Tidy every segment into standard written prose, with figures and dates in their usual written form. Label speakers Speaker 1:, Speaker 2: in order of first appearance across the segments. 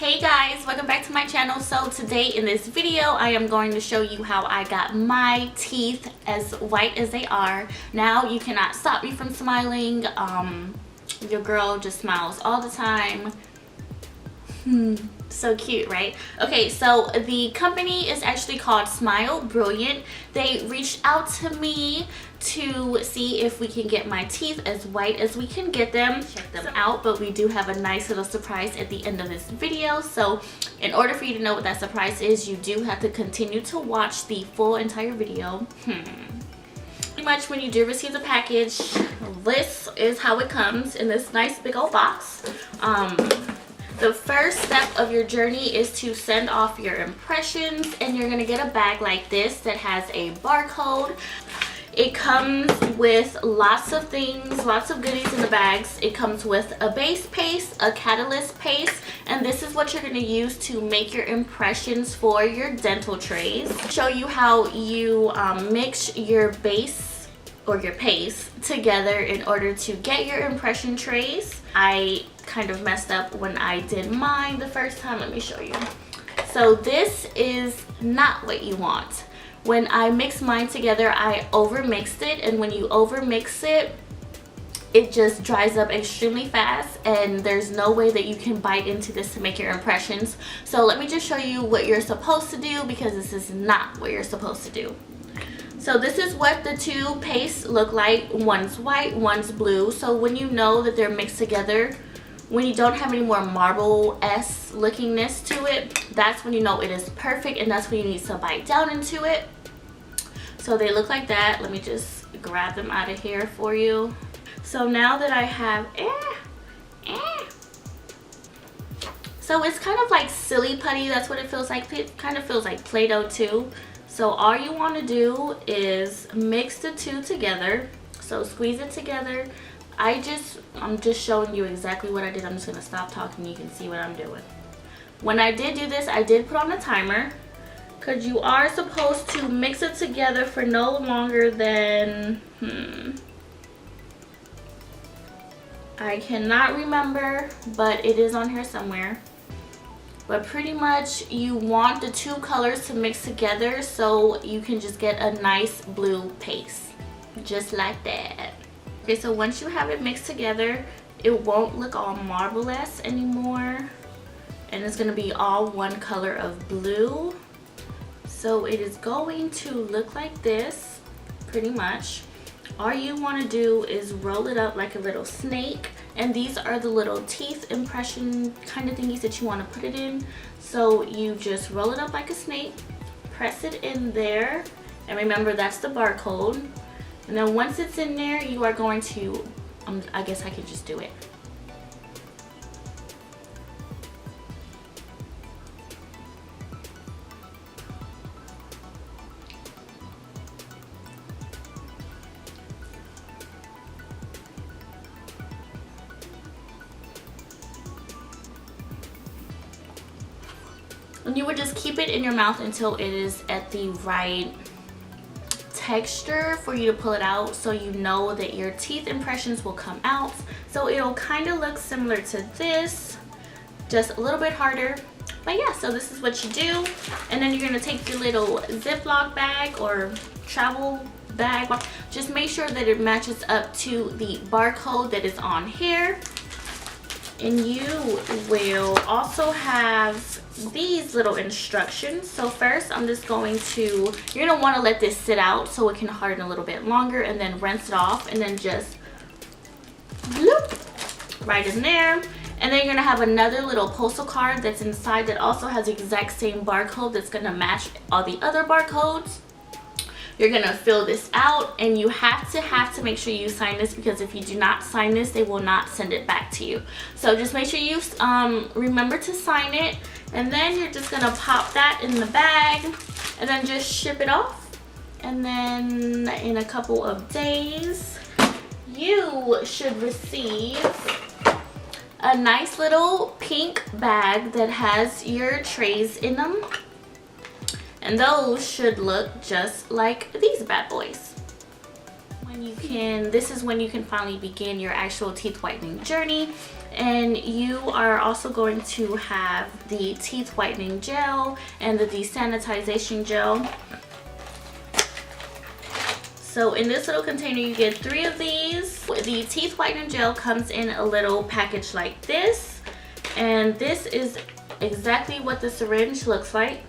Speaker 1: Hey guys, welcome back to my channel. So today in this video I am going to show you how I got my teeth as white as they are. Now you cannot stop me from smiling. Your girl just smiles all the time. So cute, right? Okay, so the company is actually called Smile Brilliant. They reached out to me to see if we can get my teeth as white as we can get them. Check them out, but we do have a nice little surprise at the end of this video. So in order for you to know what that surprise is, you do have to continue to watch the full entire video. Pretty much when you do receive the package, this is how it comes in this nice big old box. The first step of your journey is to send off your impressions, and you're gonna get a bag like this that has a barcode. It comes with lots of things, lots of goodies in the bags. It comes with a base paste, a catalyst paste, and this is what you're gonna use to make your impressions for your dental trays. Show you how you mix your base or your paste together in order to get your impression trays. I kind of messed up when I did mine the first time. Let me show you. So this is not what you want. When I mixed mine together, I overmixed it, and when you overmix it, it just dries up extremely fast, and there's no way that you can bite into this to make your impressions. So let me just show you what you're supposed to do, because this is not what you're supposed to do. So this is what the two pastes look like. One's white, one's blue. So when you know that they're mixed together, when you don't have any more marble-esque lookingness to it, that's when you know it is perfect, and that's when you need to bite down into it. So they look like that. Let me just grab them out of here for you. So now that I have, so it's kind of like silly putty. That's what it feels like. It kind of feels like Play-Doh too. So all you want to do is mix the two together. So squeeze it together. I'm just showing you exactly what I did. I'm just gonna stop talking. You can see what I'm doing. When I did do this, I did put on a timer, because you are supposed to mix it together for no longer than I cannot remember, but it is on here somewhere. But pretty much you want the two colors to mix together so you can just get a nice blue paste, just like that. Okay, so once you have it mixed together, it won't look all marble-esque anymore, and it's gonna be all one color of blue. So it is going to look like this, pretty much. All you want to do is roll it up like a little snake, and these are the little teeth impression kind of thingies that you want to put it in. So you just roll it up like a snake, press it in there, and remember that's the barcode. And then once it's in there, you are going to, I guess I could just do it. And you would just keep it in your mouth until it is at the right texture for you to pull it out, so you know that your teeth impressions will come out. So it'll kind of look similar to this, just a little bit harder. But yeah, so this is what you do. And then you're going to take your little Ziploc bag or travel bag. Just make sure that it matches up to the barcode that is on here. And you will also have these little instructions. So first I'm just going to, you're going to want to let this sit out so it can harden a little bit longer, and then rinse it off, and then just bloop right in there. And then you're going to have another little postal card that's inside that also has the exact same barcode that's going to match all the other barcodes. You're going to fill this out, and you have to make sure you sign this, because if you do not sign this, they will not send it back to you. So just make sure you remember to sign it, and then you're just going to pop that in the bag and then just ship it off. And then in a couple of days, you should receive a nice little pink bag that has your trays in them. And those should look just like these bad boys. This is when you can finally begin your actual teeth whitening journey. And you are also going to have the teeth whitening gel and the desensitization gel. So in this little container you get 3 of these. The teeth whitening gel comes in a little package like this, and this is exactly what the syringe looks like.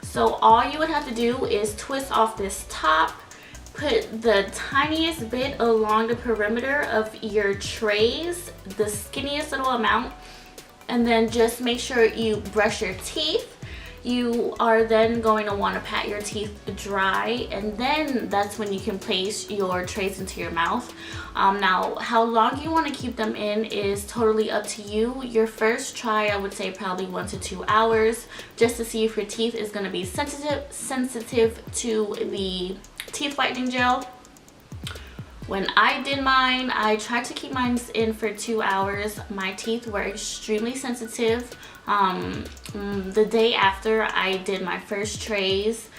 Speaker 1: So all you would have to do is twist off this top, put the tiniest bit along the perimeter of your trays, the skinniest little amount, and then just make sure you brush your teeth. You are then going to want to pat your teeth dry, and then that's when you can place your trays into your mouth. Now, how long you want to keep them in is totally up to you. Your first try, I would say probably 1 to 2 hours, just to see if your teeth is going to be sensitive to the teeth whitening gel. When I did mine, I tried to keep mine in for 2 hours. My teeth were extremely sensitive. The day after I did my first trays,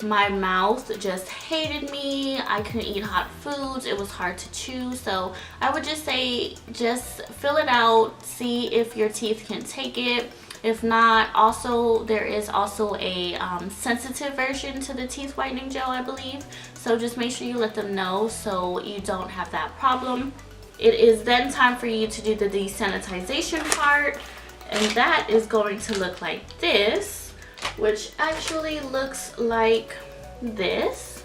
Speaker 1: my mouth just hated me. I couldn't eat hot foods. It was hard to chew. So I would just say, just fill it out, see if your teeth can take it. If not, also there is also a sensitive version to the teeth whitening gel, I believe. So just make sure you let them know so you don't have that problem. It is then time for you to do the desensitization part, and that is going to look like this, which actually looks like this.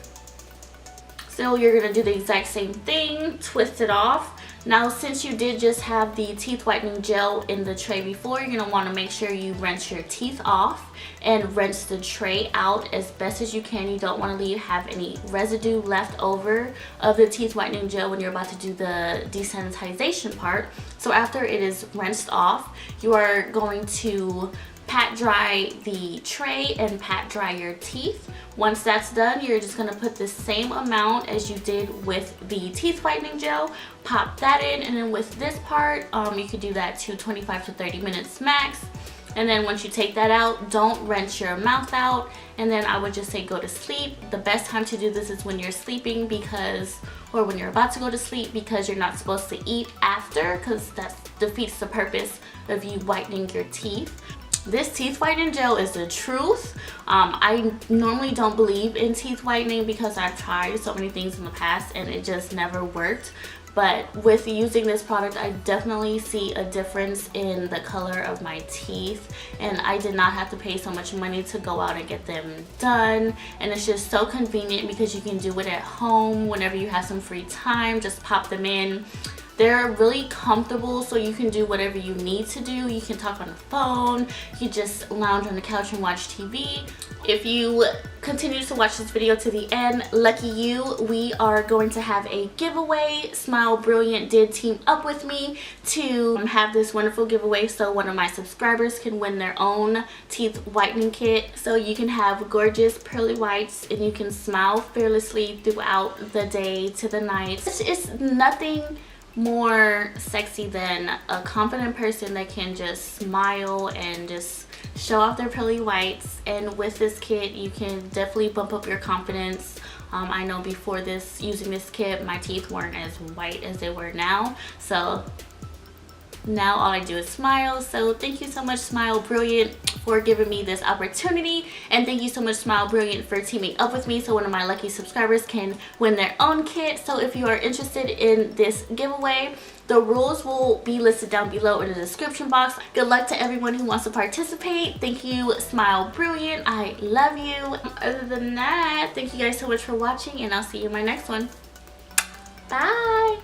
Speaker 1: So you're gonna do the exact same thing, twist it off. Now, since you did just have the teeth whitening gel in the tray before, you're going to want to make sure you rinse your teeth off and rinse the tray out as best as you can. You don't want to have any residue left over of the teeth whitening gel when you're about to do the desensitization part. So after it is rinsed off, you are going to pat dry the tray and pat dry your teeth. Once that's done, you're just going to put the same amount as you did with the teeth whitening gel, pop that in, and then with this part, you could do that to 25 to 30 minutes max. And then once you take that out, don't rinse your mouth out, and then I would just say go to sleep. The best time to do this is when you're sleeping, or when you're about to go to sleep, because you're not supposed to eat after, because that defeats the purpose of you whitening your teeth. This teeth whitening gel is the truth. I normally don't believe in teeth whitening because I've tried so many things in the past and it just never worked. But with using this product, I definitely see a difference in the color of my teeth, and I did not have to pay so much money to go out and get them done. And it's just so convenient because you can do it at home whenever you have some free time. Just pop them in. They're really comfortable, so you can do whatever you need to do. You can talk on the phone, you can just lounge on the couch and watch TV. If you continue to watch this video to the end, lucky you, we are going to have a giveaway. Smile Brilliant did team up with me to have this wonderful giveaway, so one of my subscribers can win their own teeth whitening kit. So you can have gorgeous pearly whites and you can smile fearlessly throughout the day to the night. It's nothing more sexy than a confident person that can just smile and just show off their pearly whites. And with this kit, you can definitely bump up your confidence. I know before using this kit, my teeth weren't as white as they were now, so now all I do is smile. So thank you so much, Smile Brilliant, for giving me this opportunity, and thank you so much, Smile Brilliant, for teaming up with me so one of my lucky subscribers can win their own kit. So if you are interested in this giveaway, the rules will be listed down below in the description box. Good luck to everyone who wants to participate. Thank you, Smile Brilliant. I love you. Other than that, thank you guys so much for watching, and I'll see you in my next one. Bye.